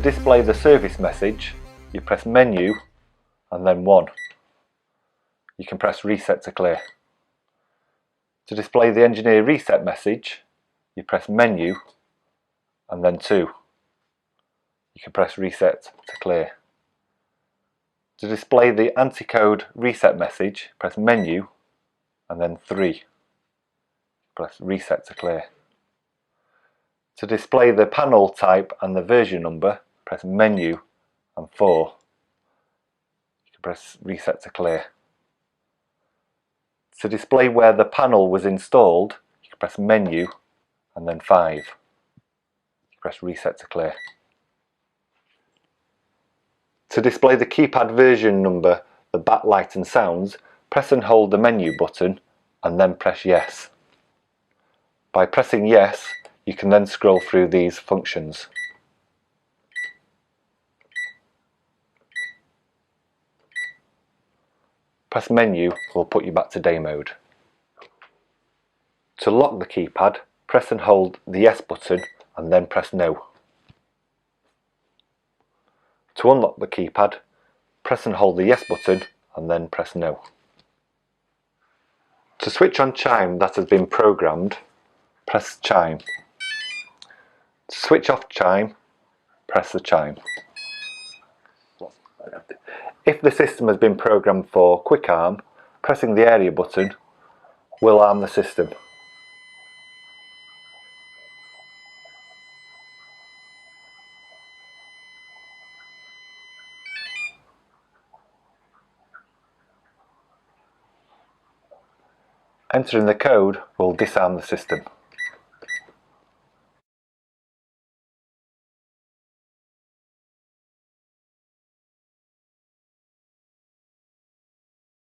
display the service message, you press Menu and then 1. You can press Reset to clear. To display the engineer reset message, you press Menu and then 2. You can press Reset to clear. To display the anti-code reset message, press Menu and then 3. Press Reset to clear. To display the panel type and the version number, press Menu and 4. You can press Reset to clear. To display where the panel was installed, you can press Menu and then 5. You press Reset to clear. To display the keypad version number, the backlight and sounds, press and hold the menu button and then press Yes. By pressing Yes, you can then scroll through these functions. Press Menu will put you back to day mode. To lock the keypad, press and hold the Yes button and then press No. To unlock the keypad, press and hold the Yes button and then press No. To switch on chime that has been programmed, press Chime. To switch off chime, press the chime. If the system has been programmed for quick arm, pressing the area button will arm the system. Entering the code will disarm the system.